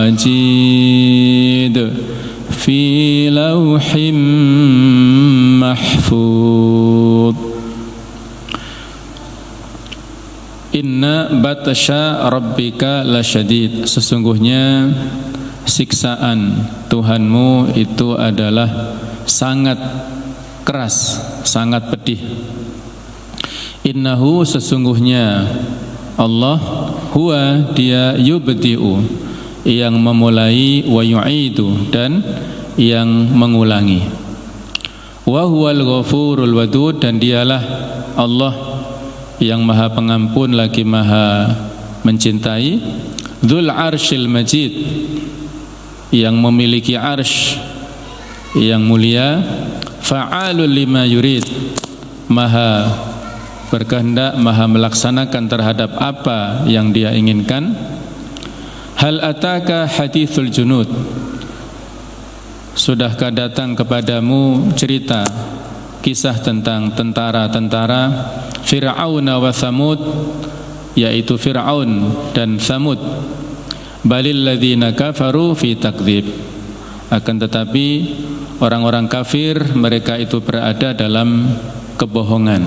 Majid fi lauhim mahfuz. Inna batasya rabbika lasyadid. Sesungguhnya siksaan Tuhanmu itu adalah sangat keras, sangat pedih. Innahu, sesungguhnya Allah, huwa, dia, yubdi'u, yang memulai, wa yu'idu, dan yang mengulangi. Wa huwal ghafurul wadud, dan dialah Allah yang maha pengampun lagi maha mencintai. Dzul arsyil majid, yang memiliki arsy yang mulia. Fa'alul lima yurid, maha berkehendak, maha melaksanakan terhadap apa yang dia inginkan. Hal ataka hadithul junud, sudahkah datang kepadamu cerita kisah tentang tentara-tentara Fir'aun wa Thamud, yaitu Fir'aun dan Thamud. Balil ladzina kafaru fi takdzib, akan tetapi orang-orang kafir mereka itu berada dalam kebohongan.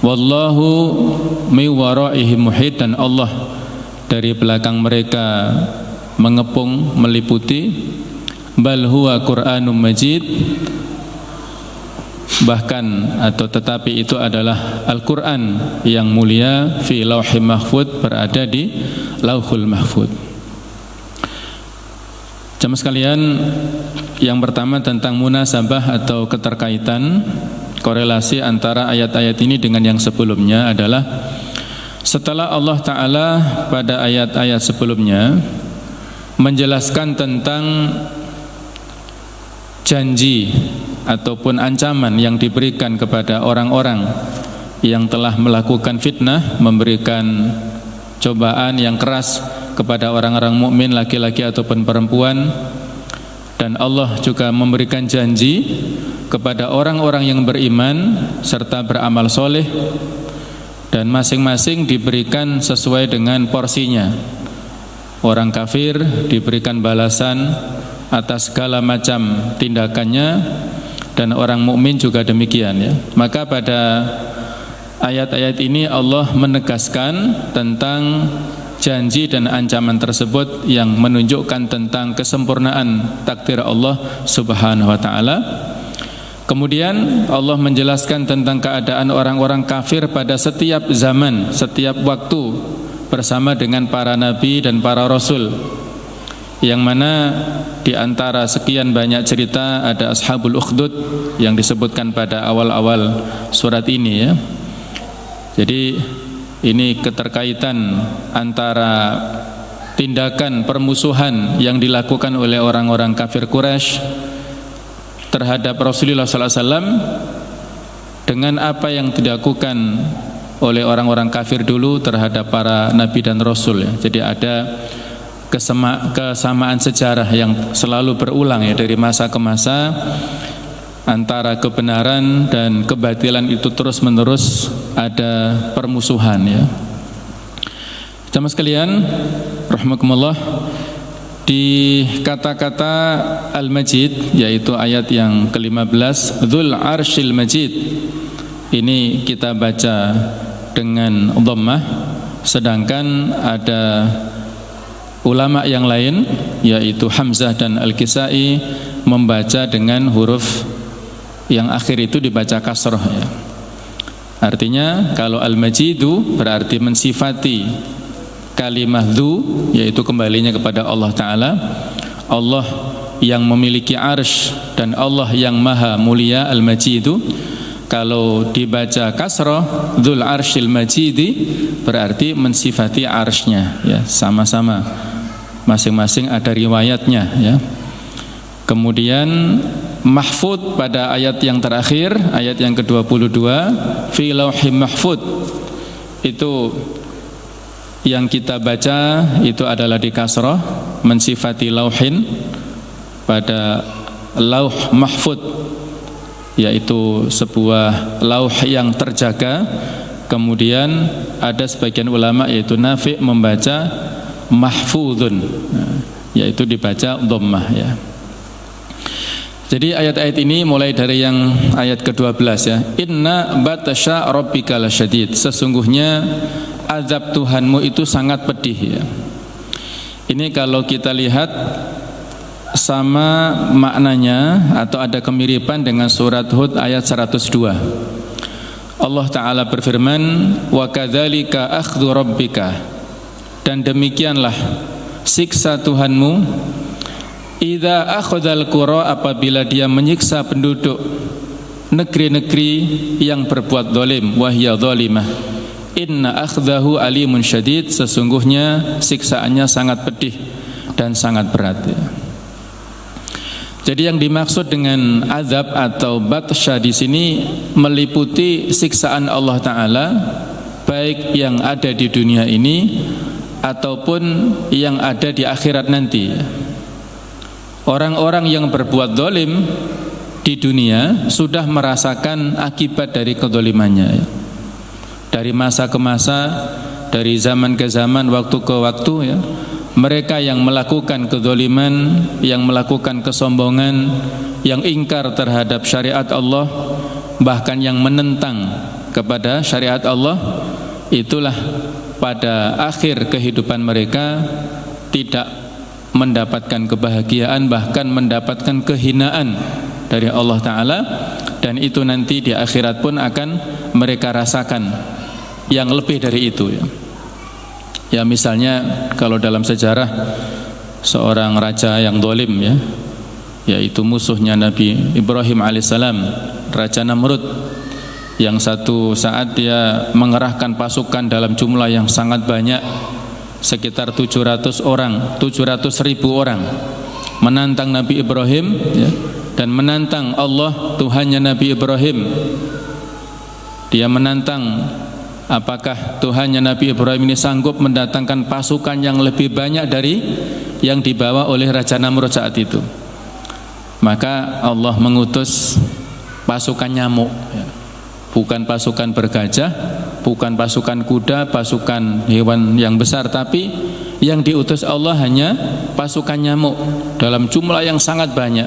Wallahu mi waraihim muhit, dan Allah dari belakang mereka mengepung, meliputi. Bal huwa Qur'anum Majid, bahkan atau tetapi itu adalah Al-Quran yang mulia. Fi lauhim mahfud, berada di lauhul mahfud. Jamaah sekalian, yang pertama tentang munasabah atau keterkaitan, korelasi antara ayat-ayat ini dengan yang sebelumnya adalah setelah Allah Ta'ala pada ayat-ayat sebelumnya menjelaskan tentang janji ataupun ancaman yang diberikan kepada orang-orang yang telah melakukan fitnah, memberikan cobaan yang keras kepada orang-orang mukmin laki-laki ataupun perempuan, dan Allah juga memberikan janji kepada orang-orang yang beriman serta beramal soleh, dan masing-masing diberikan sesuai dengan porsinya. Orang kafir diberikan balasan atas segala macam tindakannya, dan orang mukmin juga demikian, ya. Maka pada ayat-ayat ini Allah menegaskan tentang janji dan ancaman tersebut yang menunjukkan tentang kesempurnaan takdir Allah Subhanahu wa taala. Kemudian Allah menjelaskan tentang keadaan orang-orang kafir pada setiap zaman, setiap waktu bersama dengan para nabi dan para rasul, yang mana di antara sekian banyak cerita ada Ashabul Ukhdud yang disebutkan pada awal-awal surat ini, ya. Jadi ini keterkaitan antara tindakan permusuhan yang dilakukan oleh orang-orang kafir Quraisy terhadap Rasulullah SAW dengan apa yang dilakukan oleh orang-orang kafir dulu terhadap para nabi dan rasul, ya. Jadi ada kesamaan sejarah yang selalu berulang, ya, dari masa ke masa, antara kebenaran dan kebatilan itu terus-menerus ada permusuhan, ya. Jamaah sekalian rahimakumullah, di kata-kata Al-Majid, yaitu ayat yang ke-15, Dzul Arsyil Majid, ini kita baca dengan dhammah, sedangkan ada ulama yang lain yaitu Hamzah dan Al-Kisai membaca dengan huruf yang akhir itu dibaca kasroh, ya. Artinya kalau Al-Majidu berarti mensifati kalimah dzu, yaitu kembalinya kepada Allah Ta'ala, Allah yang memiliki arsy dan Allah yang maha mulia, Al-Majidu. Kalau dibaca kasroh, Dzul Arsyil Majidi, berarti mensifati arsy-nya, ya, sama-sama, masing-masing ada riwayatnya, ya. Kemudian mahfud pada ayat yang terakhir, ayat yang ke-22, fi lauhim mahfud, itu yang kita baca itu adalah di kasroh, mensifati lauhin pada lauh mahfud, yaitu sebuah lauh yang terjaga. Kemudian ada sebagian ulama yaitu Nafi' membaca mahfudun, yaitu dibaca dhammah ya. Jadi ayat-ayat ini mulai dari yang ayat ke-12 ya. Inna batasya rabbika lasyadid. Sesungguhnya azab Tuhanmu itu sangat pedih ya. Ini kalau kita lihat sama maknanya atau ada kemiripan dengan surat Hud ayat 102. Allah Ta'ala berfirman, wa kadzalika akhdhu rabbika, dan demikianlah siksa Tuhanmu, idza akhadzal qura, apabila dia menyiksa penduduk negeri-negeri yang berbuat zalim, wahya zalimah. Inna akhdahu alimun syadid, sesungguhnya siksaannya sangat pedih dan sangat berat ya. Jadi yang dimaksud dengan azab atau batsya di sini meliputi siksaan Allah Ta'ala, baik yang ada di dunia ini ataupun yang ada di akhirat nanti. Orang-orang yang berbuat zalim di dunia sudah merasakan akibat dari kezalimannya ya. Dari masa ke masa, dari zaman ke zaman, waktu ke waktu ya. Mereka yang melakukan kezaliman, yang melakukan kesombongan, yang ingkar terhadap syariat Allah, bahkan yang menentang kepada syariat Allah, itulah pada akhir kehidupan mereka tidak mendapatkan kebahagiaan, bahkan mendapatkan kehinaan dari Allah Ta'ala. Dan itu nanti di akhirat pun akan mereka rasakan yang lebih dari itu ya. Ya misalnya kalau dalam sejarah seorang raja yang zalim ya, yaitu musuhnya Nabi Ibrahim alaihissalam, Raja Namrud, yang satu saat dia mengerahkan pasukan dalam jumlah yang sangat banyak, sekitar 700 ribu orang, menantang Nabi Ibrahim ya, dan menantang Allah Tuhannya Nabi Ibrahim. Dia menantang apakah Tuhannya Nabi Ibrahim ini sanggup mendatangkan pasukan yang lebih banyak dari yang dibawa oleh Raja Namrud saat itu. Maka Allah mengutus pasukan nyamuk ya. Bukan pasukan bergajah, bukan pasukan kuda, pasukan hewan yang besar, tapi yang diutus Allah hanya pasukan nyamuk dalam jumlah yang sangat banyak.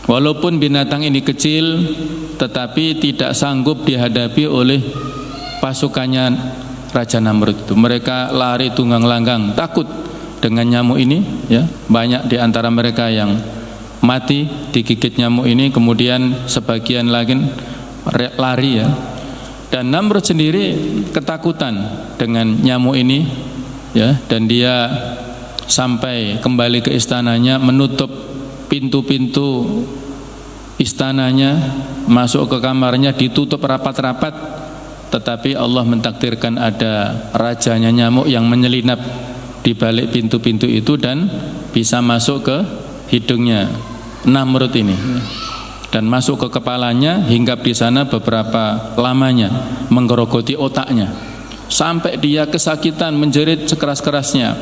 Walaupun binatang ini kecil, tetapi tidak sanggup dihadapi oleh pasukannya Raja Namrud itu. Mereka lari tunggang langgang, takut dengan nyamuk ini ya. Banyak di antara mereka yang mati digigit nyamuk ini, kemudian sebagian lagi lari ya. Dan Namrud sendiri ketakutan dengan nyamuk ini ya, dan dia sampai kembali ke istananya, menutup pintu-pintu istananya, masuk ke kamarnya ditutup rapat-rapat. Tetapi Allah mentakdirkan ada rajanya nyamuk yang menyelinap di balik pintu-pintu itu dan bisa masuk ke hidungnya Namrud ini dan masuk ke kepalanya, hinggap di sana beberapa lamanya, menggerogoti otaknya sampai dia kesakitan, menjerit sekeras-kerasnya.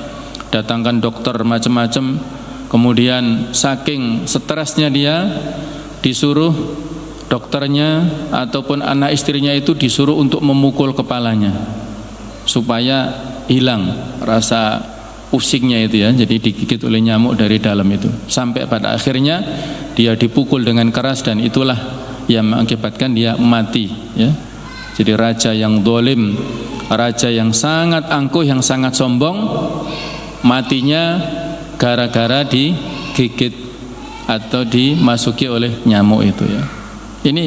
Datangkan dokter macam-macam, kemudian saking stresnya dia disuruh dokternya ataupun anak istrinya itu disuruh untuk memukul kepalanya supaya hilang rasa pusingnya itu ya. Jadi digigit oleh nyamuk dari dalam itu, sampai pada akhirnya dia dipukul dengan keras, dan itulah yang mengakibatkan dia mati ya. Jadi raja yang zalim, raja yang sangat angkuh, yang sangat sombong, matinya gara-gara digigit atau dimasuki oleh nyamuk itu ya. Ini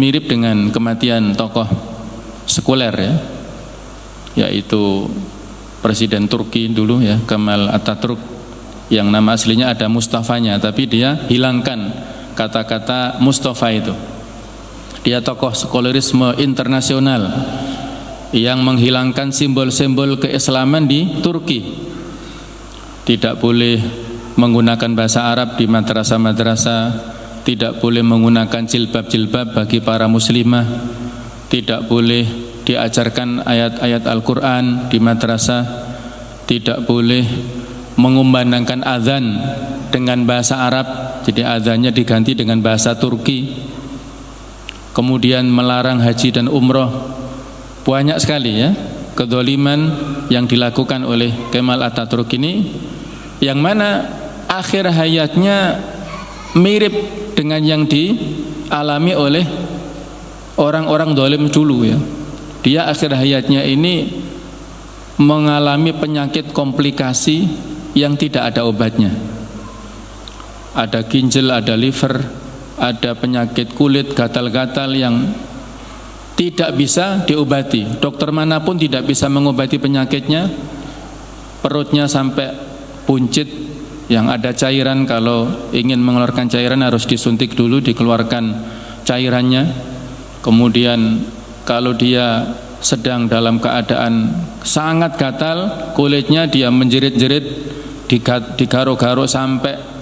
mirip dengan kematian tokoh sekuler ya, yaitu Presiden Turki dulu ya, Kemal Atatürk, yang nama aslinya ada Mustafanya, tapi dia hilangkan kata-kata Mustafa itu. Dia tokoh sekularisme internasional yang menghilangkan simbol-simbol keislaman di Turki. Tidak boleh menggunakan bahasa Arab di madrasah-madrasah, tidak boleh menggunakan jilbab-jilbab bagi para muslimah, tidak boleh diajarkan ayat-ayat Al-Quran di madrasah, tidak boleh mengumandangkan azan dengan bahasa Arab, jadi azannya diganti dengan bahasa Turki. Kemudian melarang haji dan umroh. Banyak sekali ya kezaliman yang dilakukan oleh Kemal Atatürk ini, yang mana akhir hayatnya mirip dengan yang dialami oleh orang-orang zalim dulu ya. Dia akhir hayatnya ini mengalami penyakit komplikasi yang tidak ada obatnya. Ada ginjal, ada liver, ada penyakit kulit, gatal-gatal yang tidak bisa diobati. Dokter manapun tidak bisa mengobati penyakitnya. Perutnya sampai buncit, yang ada cairan, kalau ingin mengeluarkan cairan harus disuntik dulu, dikeluarkan cairannya. Kemudian kalau dia sedang dalam keadaan sangat gatal kulitnya, dia menjerit-jerit, digaro-garo sampai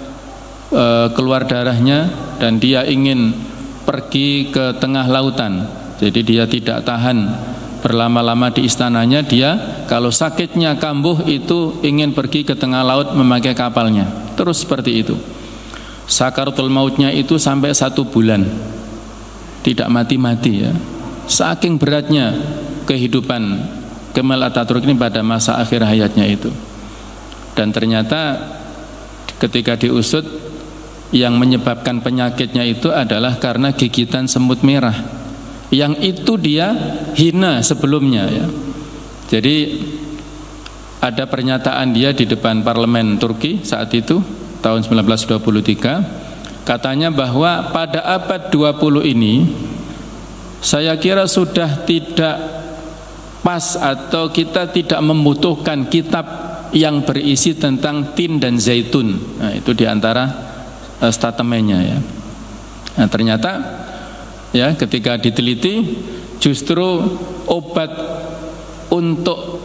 keluar darahnya, dan dia ingin pergi ke tengah lautan. Jadi dia tidak tahan berlama-lama di istananya. Dia kalau sakitnya kambuh itu ingin pergi ke tengah laut memakai kapalnya. Terus seperti itu. Sakaratul mautnya itu sampai 1 bulan, tidak mati-mati ya. Saking beratnya kehidupan Kemal Atatürk ini pada masa akhir hayatnya itu. Dan ternyata ketika diusut, yang menyebabkan penyakitnya itu adalah karena gigitan semut merah, yang itu dia hina sebelumnya ya. Jadi ada pernyataan dia di depan parlemen Turki saat itu tahun 1923, katanya bahwa pada abad 20 ini saya kira sudah tidak pas atau kita tidak membutuhkan kitab yang berisi tentang tin dan zaitun. Nah, itu diantara statementnya ya. Nah, ternyata ya ketika diteliti justru obat untuk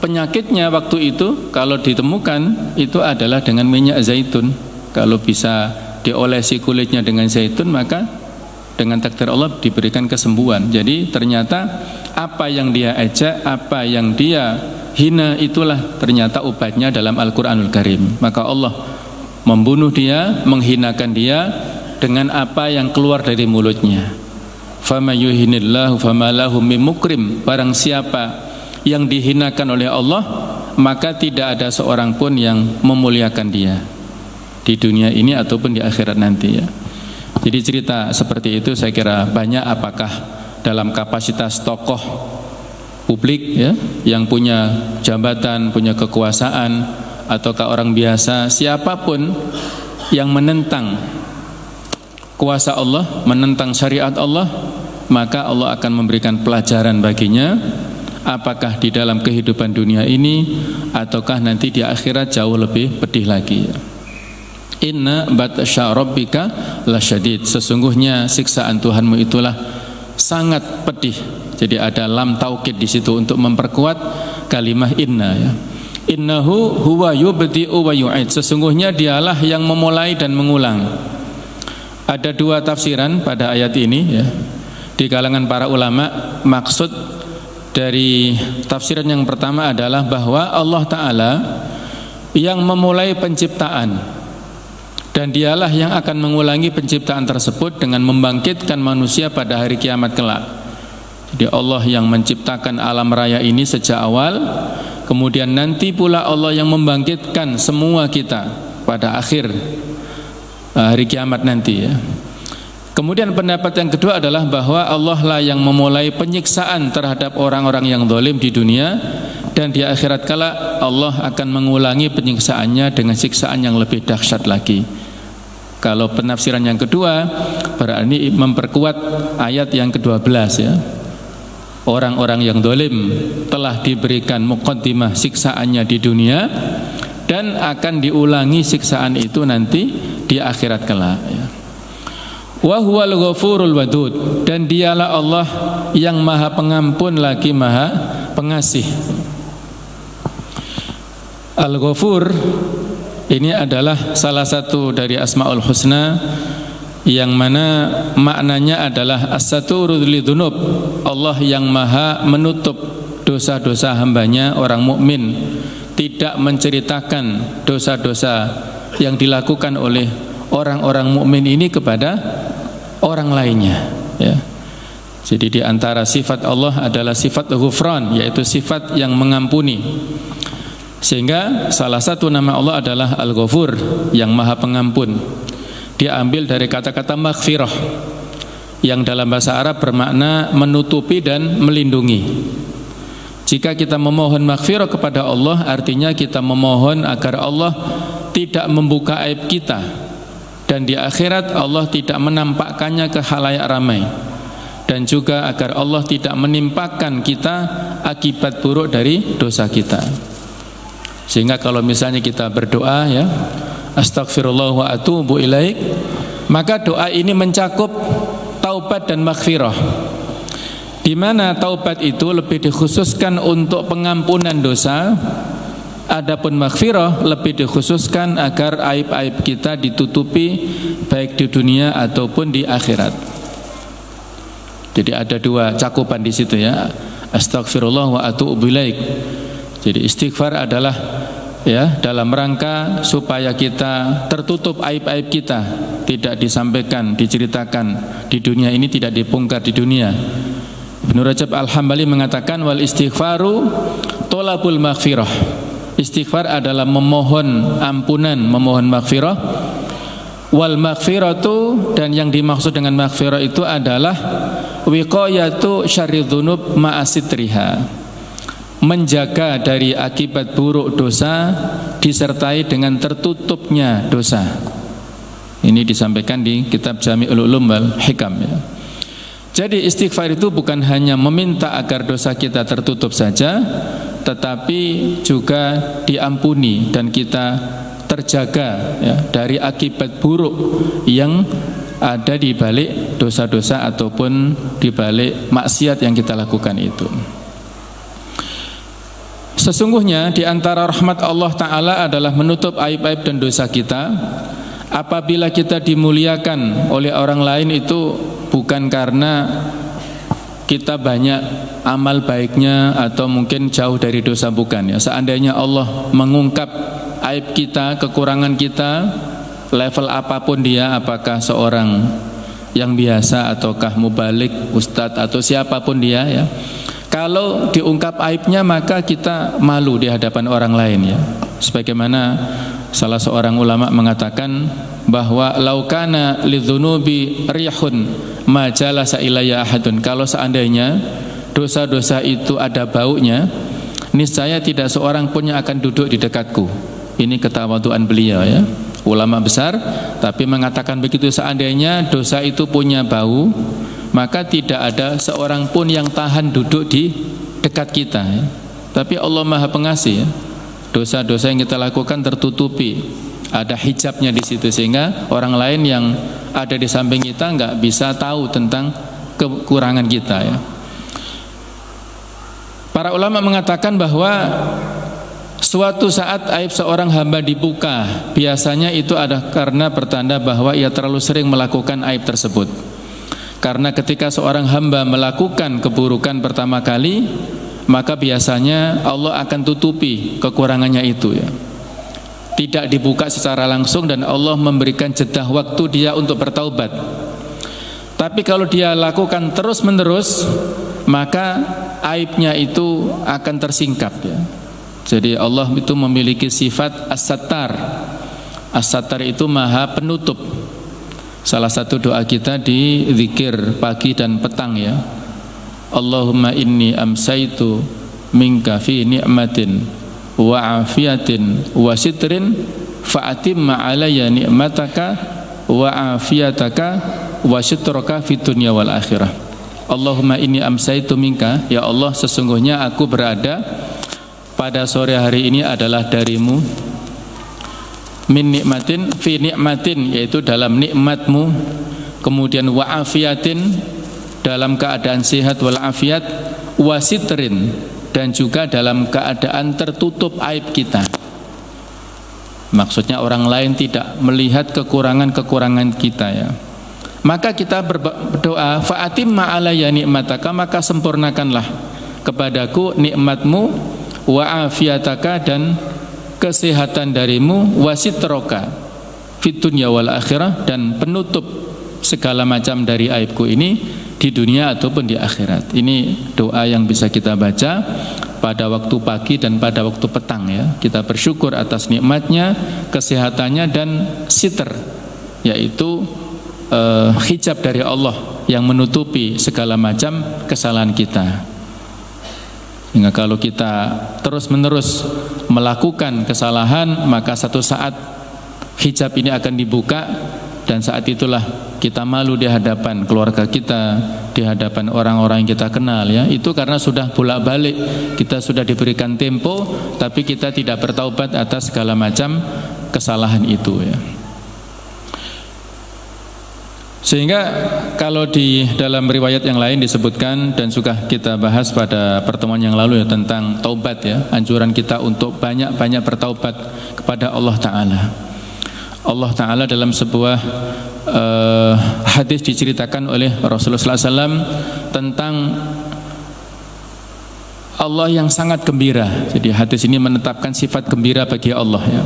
penyakitnya waktu itu kalau ditemukan itu adalah dengan minyak zaitun. Kalau bisa diolesi kulitnya dengan zaitun, maka dengan takdir Allah diberikan kesembuhan. Jadi ternyata apa yang dia ejek, apa yang dia hina, itulah ternyata obatnya dalam Al-Quranul Karim. Maka Allah membunuh dia, menghinakan dia dengan apa yang keluar dari mulutnya. Fama yuhinillahu fama lahu min mukrim. Barang siapa yang dihinakan oleh Allah, maka tidak ada seorang pun yang memuliakan dia di dunia ini ataupun di akhirat nanti ya. Jadi cerita seperti itu saya kira banyak. Apakah dalam kapasitas tokoh publik ya, yang punya jabatan, punya kekuasaan, ataukah orang biasa, siapapun yang menentang kuasa Allah, menentang syariat Allah, maka Allah akan memberikan pelajaran baginya, apakah di dalam kehidupan dunia ini ataukah nanti di akhirat jauh lebih pedih lagi ya. Inna batsya rabbika lasyadid. Sesungguhnya siksaan Tuhanmu itulah sangat pedih. Jadi ada lam taukid di situ untuk memperkuat kalimah inna ya. Innahu huwa yubdi'u wa yu'id. Sesungguhnya dialah yang memulai dan mengulang. Ada 2 tafsiran pada ayat ini ya. Di kalangan para ulama, maksud dari tafsiran yang pertama adalah bahwa Allah Ta'ala yang memulai penciptaan, dan dialah yang akan mengulangi penciptaan tersebut dengan membangkitkan manusia pada hari kiamat kelak. Jadi Allah yang menciptakan alam raya ini sejak awal, kemudian nanti pula Allah yang membangkitkan semua kita pada akhir hari kiamat nanti ya. Kemudian pendapat yang kedua adalah bahwa Allah lah yang memulai penyiksaan terhadap orang-orang yang zalim di dunia, dan di akhirat kala Allah akan mengulangi penyiksaannya dengan siksaan yang lebih dahsyat lagi. Kalau penafsiran yang kedua berarti memperkuat ayat yang ke-12 ya. Orang-orang yang zalim telah diberikan muqaddimah siksaannya di dunia, dan akan diulangi siksaan itu nanti di akhirat kelak ya. Wa huwal ghafurul wadud. Dan dialah Allah yang maha pengampun lagi maha pengasih. Al-Ghafur ini adalah salah satu dari Asmaul Husna, yang mana maknanya adalah as-saturul lidzunub. Allah yang maha menutup dosa-dosa hambanya orang mukmin, tidak menceritakan dosa-dosa yang dilakukan oleh orang-orang mukmin ini kepada orang lainnya ya. Jadi di antara sifat Allah adalah sifat ghufran, yaitu sifat yang mengampuni. Sehingga salah satu nama Allah adalah Al-Ghafur, yang Maha Pengampun. Diambil dari kata-kata maghfirah, yang dalam bahasa Arab bermakna menutupi dan melindungi. Jika kita memohon maghfirah kepada Allah, artinya kita memohon agar Allah tidak membuka aib kita, dan di akhirat Allah tidak menampakkannya ke khalayak ramai, dan juga agar Allah tidak menimpakan kita akibat buruk dari dosa kita. Sehingga kalau misalnya kita berdoa ya, astaghfirullah wa atubu ilaik, maka doa ini mencakup taubat dan maghfirah, di mana taubat itu lebih dikhususkan untuk pengampunan dosa, adapun maghfirah lebih dikhususkan agar aib-aib kita ditutupi baik di dunia ataupun di akhirat. Jadi ada dua cakupan di situ ya, astaghfirullah wa atubu ilaik. Jadi istighfar adalah ya dalam rangka supaya kita tertutup aib-aib kita, tidak disampaikan, diceritakan di dunia ini, tidak dibongkar di dunia. Ibnu Rajab Al-Hambali mengatakan wal istighfaru tolabul maghfirah. Istighfar adalah memohon ampunan, memohon maghfirah. Wal maghfiratu, dan yang dimaksud dengan maghfirah itu adalah wiqayatu syarri dzunub ma'asitriha, menjaga dari akibat buruk dosa disertai dengan tertutupnya dosa. Ini disampaikan di kitab Jami'ul Ulum wal Hikam ya. Jadi istighfar itu bukan hanya meminta agar dosa kita tertutup saja, tetapi juga diampuni dan kita terjaga ya, dari akibat buruk yang ada di balik dosa-dosa ataupun di balik maksiat yang kita lakukan itu. Sesungguhnya di antara rahmat Allah Ta'ala adalah menutup aib-aib dan dosa kita. Apabila kita dimuliakan oleh orang lain, itu bukan karena kita banyak amal baiknya atau mungkin jauh dari dosa, bukan ya. Seandainya Allah mengungkap aib kita, kekurangan kita, level apapun dia, apakah seorang yang biasa ataukah mubalik, ustadz atau siapapun dia ya, kalau diungkap aibnya maka kita malu di hadapan orang lain ya. Sebagaimana salah seorang ulama mengatakan bahwa laukana lidzunubi rihun ma jalasa ilayya ahadun, kalau seandainya dosa-dosa itu ada baunya, niscaya tidak seorang pun yang akan duduk di dekatku. Ini ketawaduan beliau ya, ulama besar, tapi mengatakan begitu, seandainya dosa itu punya bau, maka tidak ada seorang pun yang tahan duduk di dekat kita ya. Tapi Allah Maha Pengasih ya. Dosa-dosa yang kita lakukan tertutupi, ada hijabnya di situ, sehingga orang lain yang ada di samping kita nggak bisa tahu tentang kekurangan kita ya. Para ulama mengatakan bahwa suatu saat aib seorang hamba dibuka, biasanya itu ada karena pertanda bahwa ia terlalu sering melakukan aib tersebut. Karena ketika seorang hamba melakukan keburukan pertama kali, maka biasanya Allah akan tutupi kekurangannya itu ya. Tidak dibuka secara langsung dan Allah memberikan jeda waktu dia untuk bertaubat. Tapi kalau dia lakukan terus-menerus, maka aibnya itu akan tersingkap ya. Jadi Allah itu memiliki sifat as-sattar. As-sattar itu maha penutup. Salah satu doa kita di zikir pagi dan petang ya, Allahumma inni amsaitu minka fi ni'matin wa afiyatin wa sitrin fa'atimma alayya ni'mataka wa afiyataka wa sitraka fi dunya wal akhirah. Allahumma inni amsaitu minka, ya Allah sesungguhnya aku berada pada sore hari ini adalah darimu, min nikmatin fi nikmatin, yaitu dalam nikmatmu, kemudian wa afiyatin, dalam keadaan sehat wal afiat, wa sitrin, dan juga dalam keadaan tertutup aib kita. Maksudnya orang lain tidak melihat kekurangan-kekurangan kita ya. Maka kita berdoa, fa'atimma alayya nikmataka, maka sempurnakanlah kepadaku nikmatmu, wa afiyataka, dan kesehatan darimu, wa sitroka fid dunya wal akhirah, dan penutup segala macam dari aibku ini di dunia ataupun di akhirat. Ini doa yang bisa kita baca pada waktu pagi dan pada waktu petang ya. Kita bersyukur atas nikmatnya, kesehatannya dan sitr, yaitu hijab dari Allah yang menutupi segala macam kesalahan kita. Hingga kalau kita terus-menerus melakukan kesalahan, maka satu saat hijab ini akan dibuka, dan saat itulah kita malu di hadapan keluarga kita, di hadapan orang-orang yang kita kenal ya. Itu karena sudah bolak-balik kita sudah diberikan tempo, tapi kita tidak bertaubat atas segala macam kesalahan itu ya. Sehingga kalau di dalam riwayat yang lain disebutkan, dan sudah kita bahas pada pertemuan yang lalu ya, tentang taubat ya, anjuran kita untuk banyak-banyak bertaubat kepada Allah Ta'ala. Allah Ta'ala dalam sebuah hadis diceritakan oleh Rasulullah SAW tentang Allah yang sangat gembira. Jadi hadis ini menetapkan sifat gembira bagi Allah ya.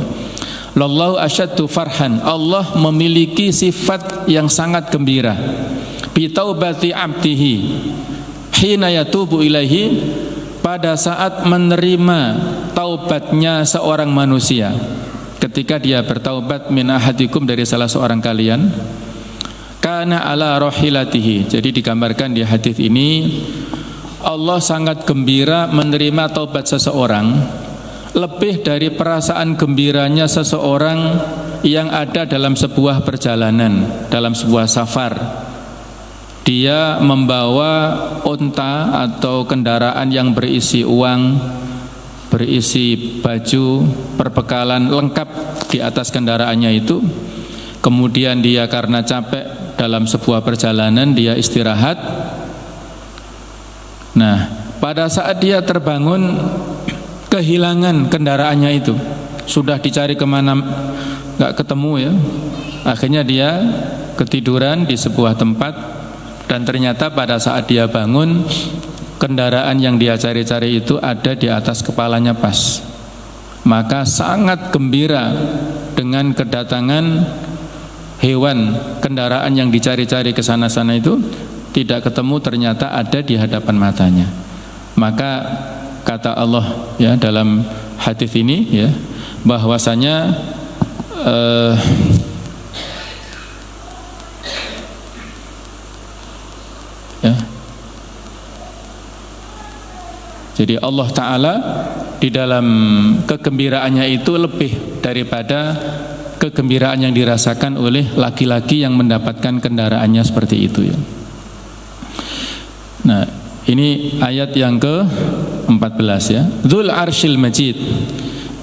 Lallahu asyaddu farhan, Allah memiliki sifat yang sangat gembira bi taubati abdihi hina yatubu ilaihi, pada saat menerima taubatnya seorang manusia, ketika dia bertaubat min ahadikum, dari salah seorang kalian, kana ala rahilatihi. Jadi digambarkan di hadis ini Allah sangat gembira menerima taubat seseorang lebih dari perasaan gembiranya seseorang yang ada dalam sebuah perjalanan, dalam sebuah safar. Dia membawa unta atau kendaraan yang berisi uang, berisi baju, perbekalan lengkap di atas kendaraannya itu. Kemudian dia karena capek dalam sebuah perjalanan, dia istirahat. Nah, pada saat dia terbangun, kehilangan kendaraannya itu, sudah dicari kemana nggak ketemu ya. Akhirnya dia ketiduran di sebuah tempat, dan ternyata pada saat dia bangun, kendaraan yang dia cari-cari itu ada di atas kepalanya pas. Maka sangat gembira dengan kedatangan hewan, kendaraan yang dicari-cari ke sana-sana itu tidak ketemu, ternyata ada di hadapan matanya. Maka kata Allah ya dalam hadis ini ya, bahwasanya ya, jadi Allah Ta'ala di dalam kegembiraannya itu lebih daripada kegembiraan yang dirasakan oleh laki-laki yang mendapatkan kendaraannya seperti itu ya. Nah, ini ayat yang ke-14 ya. Dzul Arsyil Majid,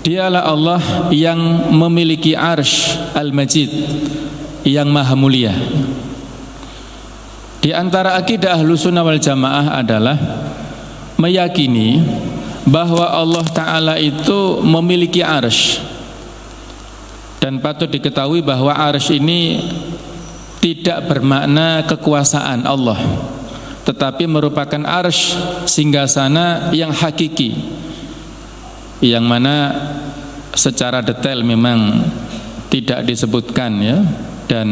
dialah Allah yang memiliki Arsy Al-Majid, yang maha mulia. Di antara akidah Ahlussunnah wal Jamaah adalah meyakini bahwa Allah Ta'ala itu memiliki Arsy. Dan patut diketahui bahwa Arsy ini tidak bermakna kekuasaan Allah, tetapi merupakan arsy singgasana yang hakiki, yang mana secara detail memang tidak disebutkan ya, dan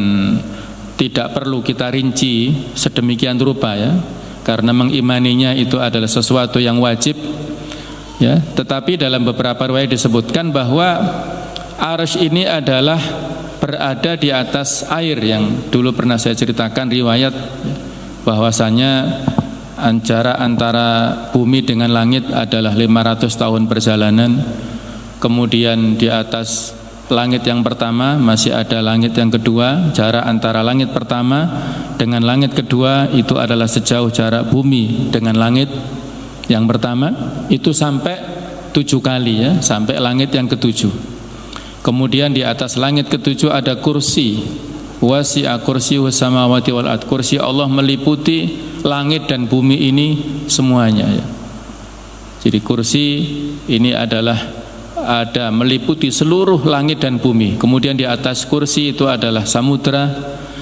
tidak perlu kita rinci sedemikian rupa ya, karena mengimaninya itu adalah sesuatu yang wajib ya. Tetapi dalam beberapa riwayat disebutkan bahwa arsy ini adalah berada di atas air, yang dulu pernah saya ceritakan riwayat bahwasanya jarak antara bumi dengan langit adalah 500 tahun perjalanan. Kemudian di atas langit yang pertama masih ada langit yang kedua. Jarak antara langit pertama dengan langit kedua itu adalah sejauh jarak bumi dengan langit yang pertama, itu sampai 7 kali ya, sampai langit yang ke-7. Kemudian di atas langit ke-7 ada kursi, wasi'a kursiyuhu samawati wal ard. Kursi Allah meliputi langit dan bumi ini semuanya ya. Jadi kursi ini adalah ada meliputi seluruh langit dan bumi. Kemudian di atas kursi itu adalah samudra.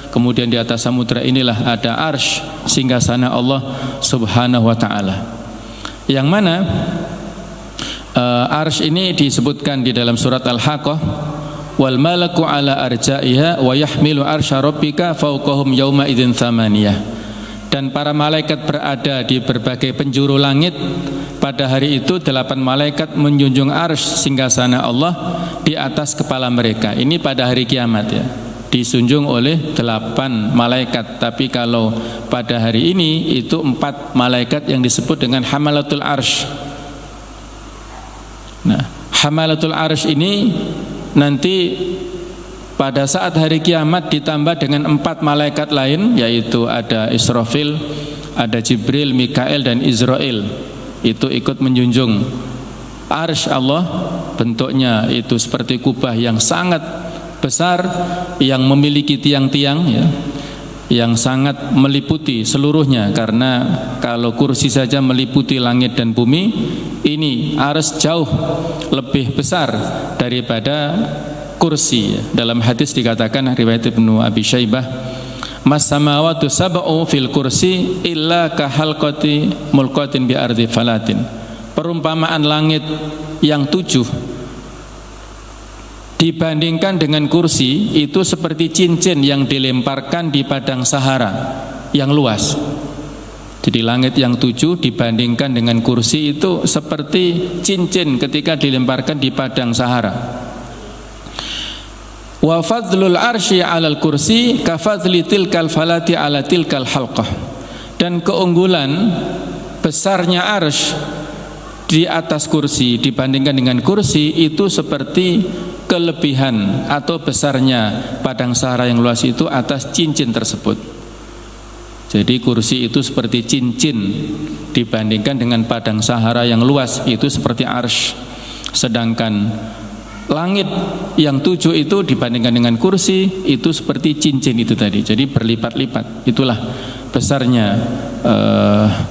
Kemudian di atas samudra inilah ada arsy, singgasana Allah Subhanahu wa taala. Yang mana arsy ini disebutkan di dalam surat Al-Haqqah, wal malaku ala arja'iha wa yahmilu arsya rabbika fawqahum yauma idzin thamaniyah. dan para malaikat berada di berbagai penjuru langit. Pada hari itu 8 malaikat menjunjung arsy singgasana Allah di atas kepala mereka. Ini pada hari kiamat ya, disunjung oleh 8 malaikat. Tapi kalau pada hari ini itu 4 malaikat yang disebut dengan hamalatul arsy. Nah, hamalatul arsy ini nanti pada saat hari kiamat ditambah dengan 4 malaikat lain, yaitu ada Israfil, ada Jibril, Mikael dan Israel. Itu ikut menjunjung arsy Allah. Bentuknya itu seperti kubah yang sangat besar, yang memiliki tiang-tiang ya, yang sangat meliputi seluruhnya. Karena kalau kursi saja meliputi langit dan bumi, ini arsy jauh lebih besar daripada kursi. Dalam hadis dikatakan, riwayat Ibnu Abi Syaibah, Mas samawatu sab'u fil kursi illa kahalqati mulqatin bi ardi falatin. Perumpamaan langit yang 7 dibandingkan dengan kursi itu seperti cincin yang dilemparkan di padang Sahara yang luas. Jadi langit yang 7 dibandingkan dengan kursi itu seperti cincin ketika dilemparkan di padang Sahara. Wa fadlul arsy 'alal kursi ka fadli tilkal falati 'ala tilkal halqah. Dan keunggulan besarnya arsy di atas kursi dibandingkan dengan kursi itu seperti kelebihan atau besarnya padang Sahara yang luas itu atas cincin tersebut. Jadi kursi itu seperti cincin dibandingkan dengan padang Sahara yang luas itu seperti arsy. Sedangkan langit yang 7 itu dibandingkan dengan kursi itu seperti cincin itu tadi. Jadi berlipat-lipat. Itulah besarnya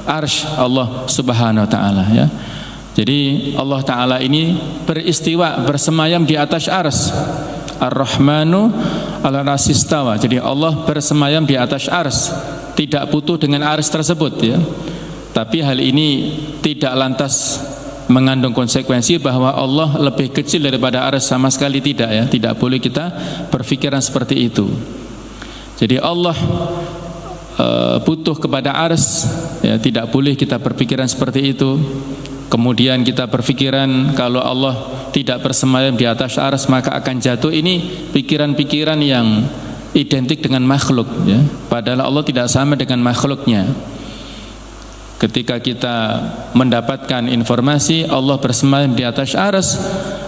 arsy Allah Subhanahu wa taala ya. Jadi Allah taala ini beristiwa, bersemayam di atas arsy. Ar-Rahmanu 'ala arsy istawa. Jadi Allah bersemayam di atas arsy, tidak butuh dengan arsy tersebut ya. Tapi hal ini tidak lantas mengandung konsekuensi bahwa Allah lebih kecil daripada arsy, sama sekali tidak ya. Tidak boleh kita berpikiran seperti itu. Jadi Allah butuh kepada arsy ya, tidak boleh kita berpikiran seperti itu. Kemudian kita berpikiran kalau Allah tidak bersemayam di atas arsy maka akan jatuh. Ini pikiran-pikiran yang identik dengan makhluk ya. Padahal Allah tidak sama dengan makhluknya. Ketika kita mendapatkan informasi Allah bersemayam di atas arsy,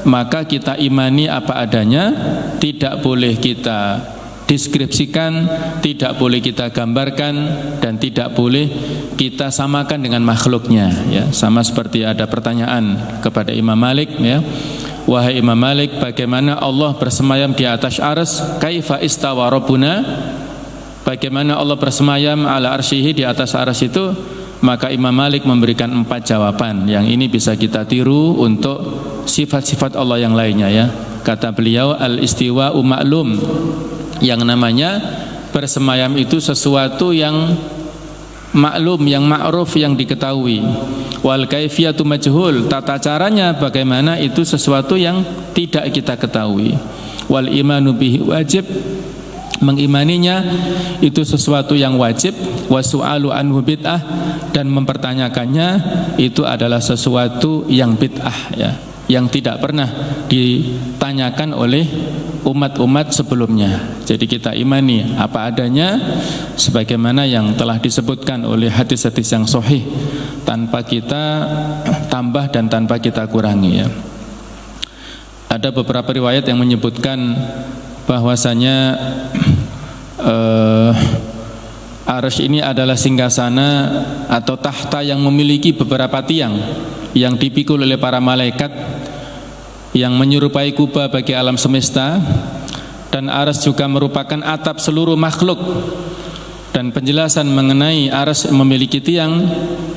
maka kita imani apa adanya, tidak boleh kita deskripsikan, tidak boleh kita gambarkan, dan tidak boleh kita samakan dengan makhluknya ya. Sama seperti ada pertanyaan kepada Imam Malik ya, wahai Imam Malik, bagaimana Allah bersemayam di atas arsy? Kaifa istawa rabbuna? Bagaimana Allah bersemayam ala arsyihi di atas arsy itu? Maka Imam Malik memberikan 4 jawaban. Yang ini bisa kita tiru untuk sifat-sifat Allah yang lainnya ya. Kata beliau, al-istiwa'u ma'lum. Yang namanya bersemayam itu sesuatu yang maklum, yang ma'ruf, yang diketahui. Wal kaifiyatu majhul. Tata caranya bagaimana itu sesuatu yang tidak kita ketahui. Wal imanu bihi wajib. Mengimaninya itu sesuatu yang wajib. Wasu'alu anhu bid'ah. Dan mempertanyakannya itu adalah sesuatu yang bid'ah ya, yang tidak pernah ditanyakan oleh umat-umat sebelumnya. Jadi kita imani apa adanya sebagaimana yang telah disebutkan oleh hadis-hadis yang sahih, tanpa kita tambah dan tanpa kita kurangi ya. Ada beberapa riwayat yang menyebutkan bahwasanya arsy ini adalah singgasana atau tahta yang memiliki beberapa tiang yang dipikul oleh para malaikat, yang menyerupai kubah bagi alam semesta. Dan arsy juga merupakan atap seluruh makhluk. Dan penjelasan mengenai arsy memiliki tiang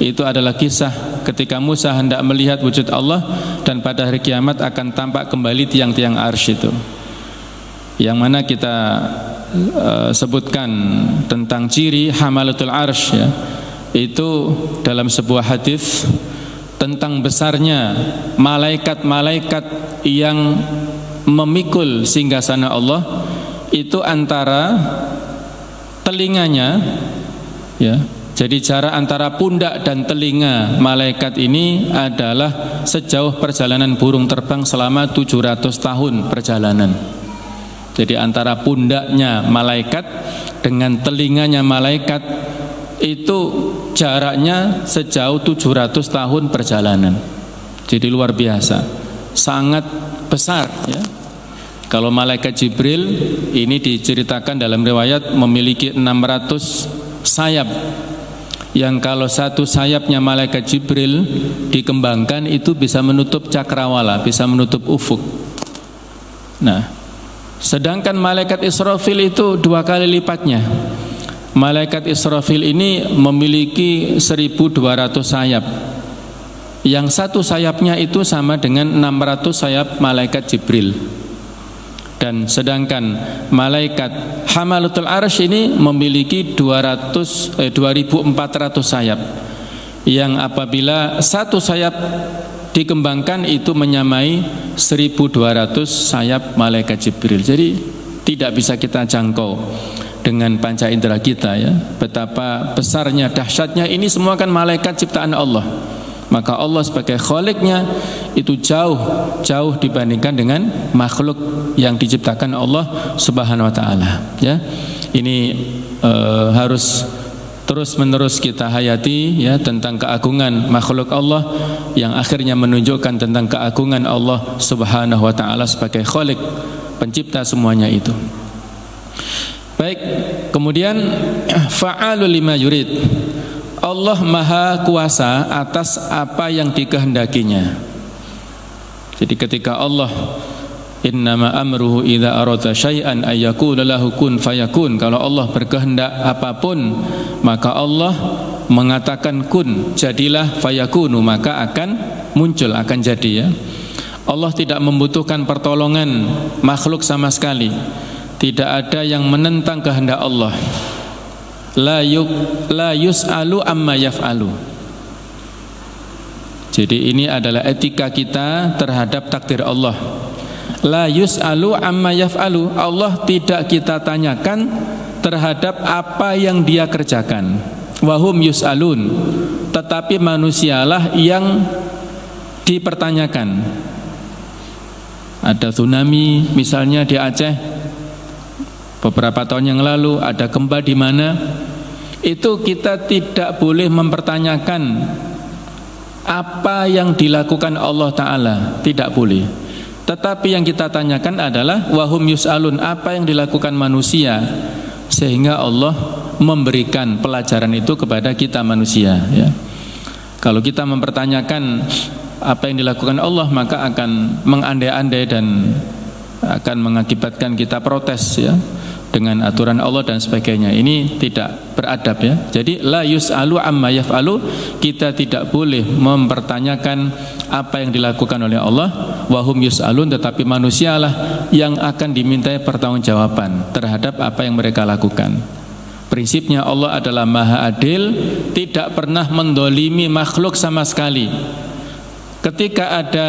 itu adalah kisah ketika Musa hendak melihat wujud Allah, dan pada hari kiamat akan tampak kembali tiang-tiang arsy itu, yang mana kita sebutkan tentang ciri hamalatul arsy ya. Itu dalam sebuah hadis tentang besarnya malaikat-malaikat yang memikul singgasana Allah, itu antara telinganya ya, Jadi jarak antara pundak dan telinga malaikat ini adalah sejauh perjalanan burung terbang selama 700 tahun perjalanan. Jadi antara pundaknya malaikat dengan telinganya malaikat itu jaraknya sejauh 700 tahun perjalanan. Jadi luar biasa, sangat besar ya. Kalau malaikat Jibril ini diceritakan dalam riwayat memiliki 600 sayap, yang kalau satu sayapnya malaikat Jibril dikembangkan itu bisa menutup cakrawala, bisa menutup ufuk. Nah, sedangkan malaikat Israfil itu 2 kali lipatnya. Malaikat Israfil ini memiliki 1200 sayap. Yang satu sayapnya itu sama dengan 600 sayap malaikat Jibril. Dan sedangkan malaikat Hamalatul Arsy ini memiliki 2400 sayap, yang apabila satu sayap dikembangkan itu menyamai 1200 sayap malaikat Jibril. Jadi tidak bisa kita jangkau dengan panca indera kita ya. Betapa besarnya, dahsyatnya, ini semua kan malaikat ciptaan Allah. Maka Allah sebagai Khaliknya itu jauh dibandingkan dengan makhluk yang diciptakan Allah Subhanahu wa taala ya. Ini harus terus-menerus kita hayati ya, tentang keagungan makhluk Allah, yang akhirnya menunjukkan tentang keagungan Allah Subhanahu wa taala sebagai Khalik, pencipta semuanya itu. Baik, kemudian fa'alul lima yurid. Allah maha kuasa atas apa yang dikehendakinya. Jadi ketika Allah innama amruhu idza arada syai'an ayyaqula lahu kun fayakun, kalau Allah berkehendak apapun maka Allah mengatakan kun, jadilah, fayakunu, maka akan muncul, akan jadi ya. Allah tidak membutuhkan pertolongan makhluk sama sekali. Tidak ada yang menentang kehendak Allah. La yus'alu amma yaf'alu. Jadi ini adalah etika kita terhadap takdir Allah. La yus'alu amma yaf'alu. Allah tidak kita tanyakan terhadap apa yang dia kerjakan. Wahum yus'alun. Tetapi manusialah yang dipertanyakan. Ada tsunami misalnya di Aceh beberapa tahun yang lalu, ada gempa di mana, itu kita tidak boleh mempertanyakan apa yang dilakukan Allah Ta'ala, tidak boleh. Tetapi yang kita tanyakan adalah wahum yus'alun, apa yang dilakukan manusia, sehingga Allah memberikan pelajaran itu kepada kita manusia ya. Kalau kita mempertanyakan apa yang dilakukan Allah, maka akan mengandai-andai dan akan mengakibatkan kita protes ya dengan aturan Allah dan sebagainya. Ini tidak beradab ya. Jadi la yus'alu amma yaf'alu, kita tidak boleh mempertanyakan apa yang dilakukan oleh Allah. Wahum yus'alun, tetapi manusialah yang akan dimintai pertanggungjawaban terhadap apa yang mereka lakukan. Prinsipnya Allah adalah maha adil, tidak pernah mendolimi makhluk sama sekali. Ketika ada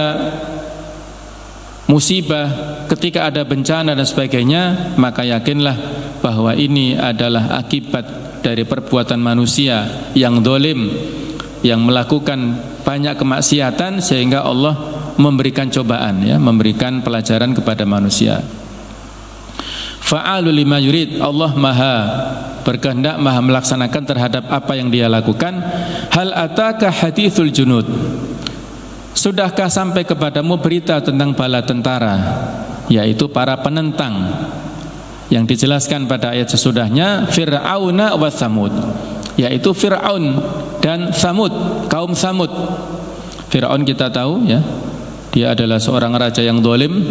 musibah, ketika ada bencana dan sebagainya, maka yakinlah bahwa ini adalah akibat dari perbuatan manusia yang zalim, yang melakukan banyak kemaksiatan, sehingga Allah memberikan cobaan ya, memberikan pelajaran kepada manusia. Fa'alul lima yurid, Allah maha berkehendak, maha melaksanakan terhadap apa yang dia lakukan. Hal ataka hadithul junud, sudahkah sampai kepadamu berita tentang bala tentara, yaitu para penentang, yang dijelaskan pada ayat sesudahnya, Fir'auna wa Tsamud, yaitu Fir'aun dan Tsamud, kaum Tsamud. Fir'aun kita tahu ya, dia adalah seorang raja yang zalim,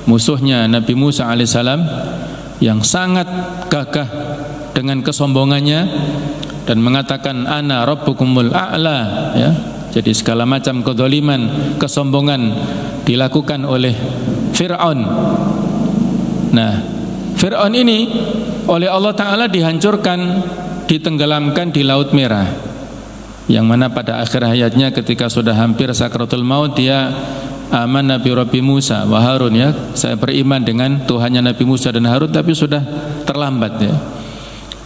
musuhnya Nabi Musa alaihissalam, yang sangat gagah dengan kesombongannya dan mengatakan ana rabbukumul a'la ya. Jadi segala macam kezaliman, kesombongan dilakukan oleh Fir'aun. Nah, Fir'aun ini oleh Allah Ta'ala dihancurkan, ditenggelamkan di Laut Merah, yang mana pada akhir hayatnya ketika sudah hampir sakratul maut, dia aman Nabi Rabbi Musa wa Harun ya, saya beriman dengan Tuhannya Nabi Musa dan Harun, tapi sudah terlambat ya.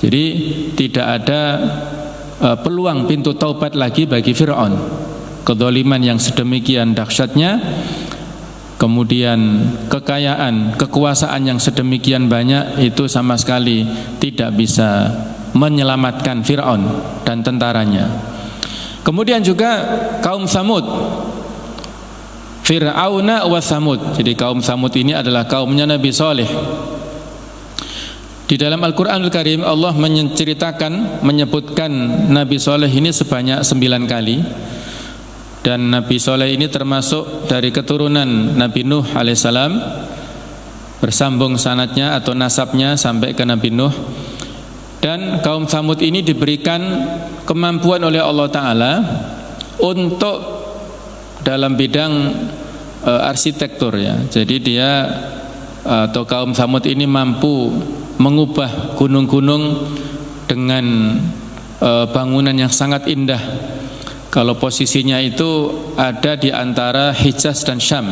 Jadi tidak ada peluang pintu taubat lagi bagi Fir'aun. Kedzaliman yang sedemikian dahsyatnya, kemudian kekayaan, kekuasaan yang sedemikian banyak, itu sama sekali tidak bisa menyelamatkan Fir'aun dan tentaranya. Kemudian juga kaum Samud, Fir'auna wa Samud. Jadi kaum Samud ini adalah kaumnya Nabi Saleh. Di dalam Al-Quranul Karim Allah menyebutkan Nabi Saleh ini sebanyak 9 kali. Dan Nabi Saleh ini termasuk dari keturunan Nabi Nuh alaihissalam, bersambung sanadnya atau nasabnya sampai ke Nabi Nuh. Dan kaum Samud ini diberikan kemampuan oleh Allah Ta'ala untuk dalam bidang arsitektur ya. Jadi dia atau kaum Samud ini mampu mengubah gunung-gunung dengan bangunan yang sangat indah. Kalau posisinya itu ada di antara Hijaz dan Syam.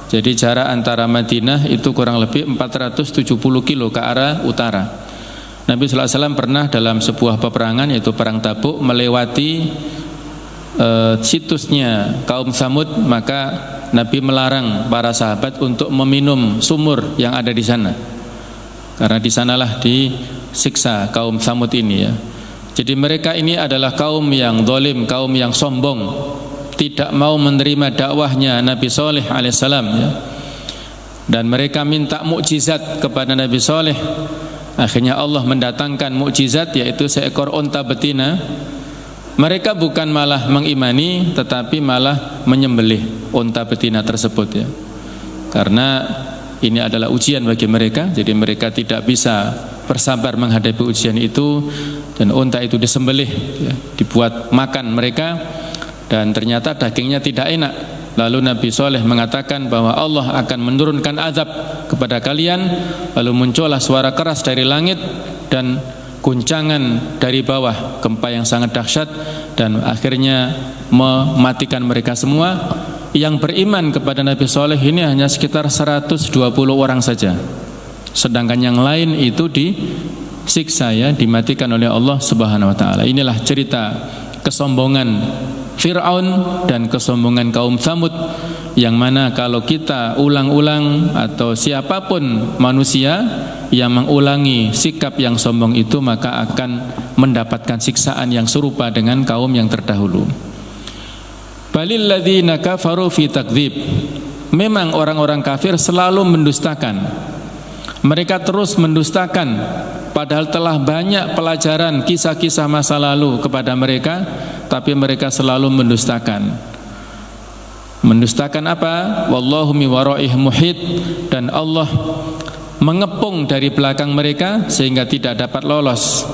Jadi jarak antara Madinah itu kurang lebih 470 kilo ke arah utara. Nabi SAW pernah dalam sebuah peperangan, yaitu perang Tabuk, melewati situsnya kaum Samud, maka Nabi melarang para sahabat untuk meminum sumur yang ada di sana, karena di sanalah disiksa kaum Samud ini ya. Jadi mereka ini adalah kaum yang zalim, kaum yang sombong, tidak mau menerima dakwahnya Nabi Saleh alaihissalam ya. Dan mereka minta mukjizat kepada Nabi Saleh. Akhirnya Allah mendatangkan mukjizat, yaitu seekor unta betina. Mereka bukan malah mengimani, tetapi malah menyembelih unta betina tersebut ya. Karena ini adalah ujian bagi mereka, jadi mereka tidak bisa bersabar menghadapi ujian itu, dan unta itu disembelih ya, dibuat makan mereka, dan ternyata dagingnya tidak enak. Lalu Nabi Saleh mengatakan bahwa Allah akan menurunkan azab kepada kalian. Lalu muncullah suara keras dari langit dan guncangan dari bawah, gempa yang sangat dahsyat, dan akhirnya mematikan mereka semua. Yang beriman kepada Nabi Saleh ini hanya sekitar 120 orang saja, sedangkan yang lain itu disiksa ya, dimatikan oleh Allah Subhanahu wa taala. Inilah cerita kesombongan Fir'aun dan kesombongan kaum Samud, yang mana kalau kita ulang-ulang atau siapapun manusia yang mengulangi sikap yang sombong itu, maka akan mendapatkan siksaan yang serupa dengan kaum yang terdahulu. Balil ladzina kafaru fi takdzib. Memang orang-orang kafir selalu mendustakan. Mereka terus mendustakan, padahal telah banyak pelajaran kisah-kisah masa lalu kepada mereka, tapi mereka selalu mendustakan. Mendustakan apa? Wallahu mi waraihim muhit, dan Allah mengepung dari belakang mereka sehingga tidak dapat lolos.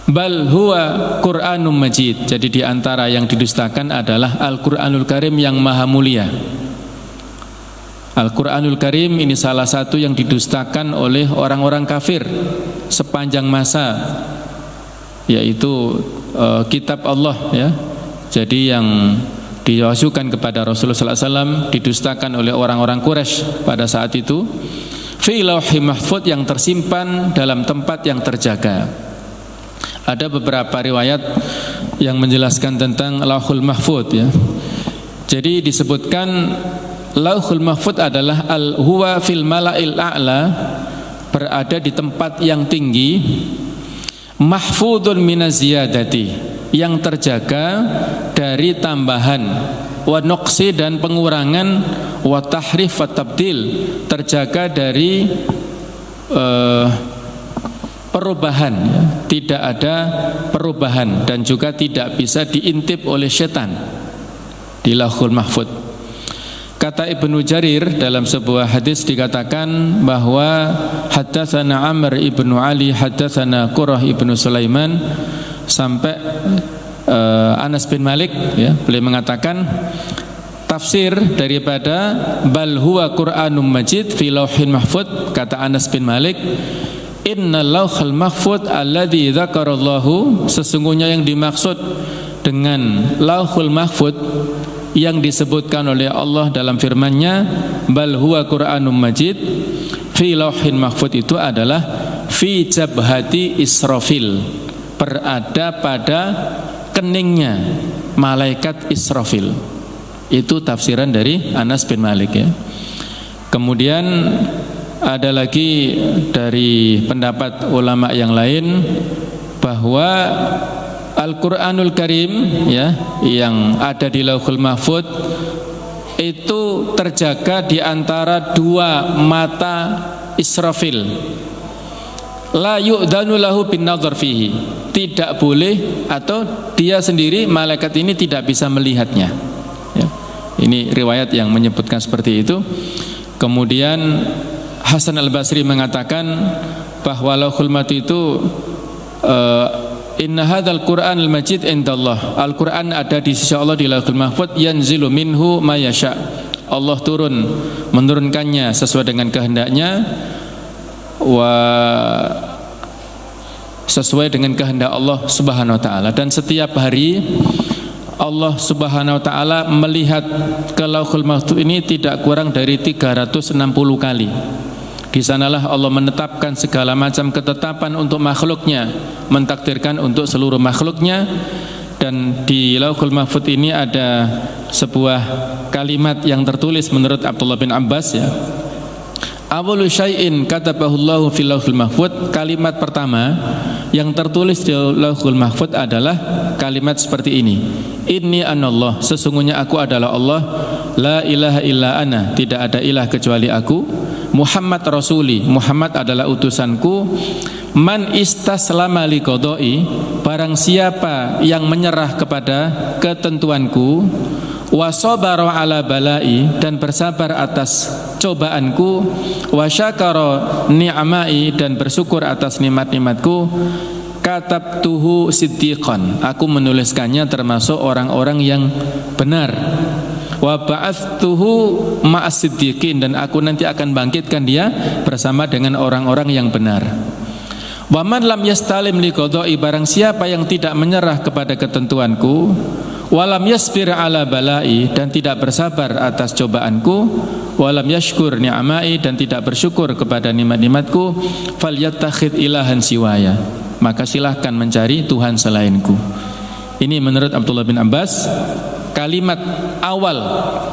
Bal huwa Qur'anum Majid. Jadi di antara yang didustakan adalah Al-Qur'anul Karim yang maha mulia. Al-Qur'anul Karim ini salah satu yang didustakan oleh orang-orang kafir sepanjang masa, yaitu kitab Allah ya. Jadi yang diwahyukan kepada Rasulullah SAW didustakan oleh orang-orang Quraisy pada saat itu. Fi lauhi mahfuz, yang tersimpan dalam tempat yang terjaga. Ada beberapa riwayat yang menjelaskan tentang Lauhul Mahfuz ya. Jadi disebutkan Lauhul Mahfuz adalah huwa fil mala'il a'la, berada di tempat yang tinggi, mahfudun minaz ziyadati, yang terjaga dari tambahan, wa nuqsi, dan pengurangan, wa tahrif wa tabdil, terjaga dari perubahan ya. Tidak ada perubahan dan juga tidak bisa diintip oleh setan di Lauhul Mahfuz. Kata Ibnu Jarir dalam sebuah hadis dikatakan bahwa haddatsana Amr ibnu Ali haddatsana Qurrah ibnu Sulaiman, sampai Anas bin Malik ya, beliau mengatakan tafsir daripada bal huwa Qur'anum Majid fi Lauhil Mahfuz, kata Anas bin Malik, Inna lauhal mahfud alladhi dzakarallahu, sesungguhnya yang dimaksud dengan lauhul mahfud yang disebutkan oleh Allah dalam firman-Nya bal huwa Qur'anum Majid fi lauhin mahfud, itu adalah fi jabhati Israfil, berada pada keningnya malaikat Israfil. Itu tafsiran dari Anas bin Malik ya. Kemudian ada lagi dari pendapat ulama yang lain bahwa Al-Qur'anul Karim ya, yang ada di Lauhul Mahfuz itu terjaga di antara dua mata Israfil. La yu'danu lahu bin nadhar fihi. Tidak boleh, atau dia sendiri malaikat ini tidak bisa melihatnya ya. Ini riwayat yang menyebutkan seperti itu. Kemudian Hasan al-Basri mengatakan bahwa Lauhul Mahfuz itu inna hadzal Qur'anul Majid indallah. Al-Qur'an ada di sisi Allah di Lauhul Mahfuz, yanzilu minhu ma yasha. Allah menurunkannya sesuai dengan kehendaknya, sesuai dengan kehendak Allah Subhanahu wa taala. Dan setiap hari Allah Subhanahu wa taala melihat ke Lauhul Mahfuz ini tidak kurang dari 360 kali. Di sanalah Allah menetapkan segala macam ketetapan untuk makhluknya, mentakdirkan untuk seluruh makhluknya. Dan di Lauhul Mahfuz ini ada sebuah kalimat yang tertulis menurut Abdullah bin Abbas ya. Awwalu syai'in katabahullahu fil Lauhul Mahfuz. Kalimat pertama yang tertulis di Lauhul Mahfuz adalah kalimat seperti ini. Inni anallah, sesungguhnya aku adalah Allah, la ilaha illa ana, tidak ada ilah kecuali aku. Muhammad rasuli, Muhammad adalah utusanku. Man istaslama liqadai, barang siapa yang menyerah kepada ketentuanku, wa sabara ala balai, dan bersabar atas cobaanku, wa syakara ni'mai, dan bersyukur atas nikmat-nikmatku, katabtuhu siddiqan, aku menuliskannya termasuk orang-orang yang benar. Wa ba'atstuhu ma'as siddiqin, dan aku nanti akan bangkitkan dia bersama dengan orang-orang yang benar. Wa man lam yastalim liqadai, barang siapa yang tidak menyerah kepada ketentuanku, walam yasbir ala balai, dan tidak bersabar atas cobaanku, walam yashkur ni'mai, dan tidak bersyukur kepada nikmat-nikmatku, falyattakhid ilahan siwaya, maka silahkan mencari Tuhan selainku. Ini menurut Abdullah bin Abbas kalimat awal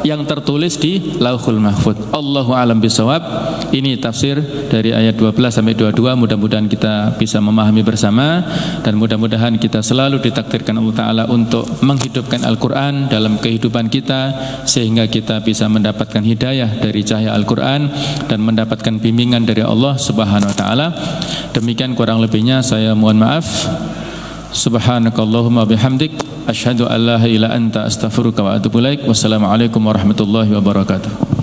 yang tertulis di Lauhul Mahfuz. Allahu a'lam bishawab. Ini tafsir dari ayat 12 sampai 22. Mudah-mudahan kita bisa memahami bersama, dan mudah-mudahan kita selalu ditakdirkan Allah Ta'ala untuk menghidupkan Al-Quran dalam kehidupan kita, sehingga kita bisa mendapatkan hidayah dari cahaya Al-Quran dan mendapatkan bimbingan dari Allah Subhanahu wa Ta'ala. Demikian kurang lebihnya saya mohon maaf. Subhanakallahumma bihamdik, asyhadu an la ilaha illa anta, astaghfiruka wa atubu ilaik. Wassalamualaikum warahmatullahi wabarakatuh.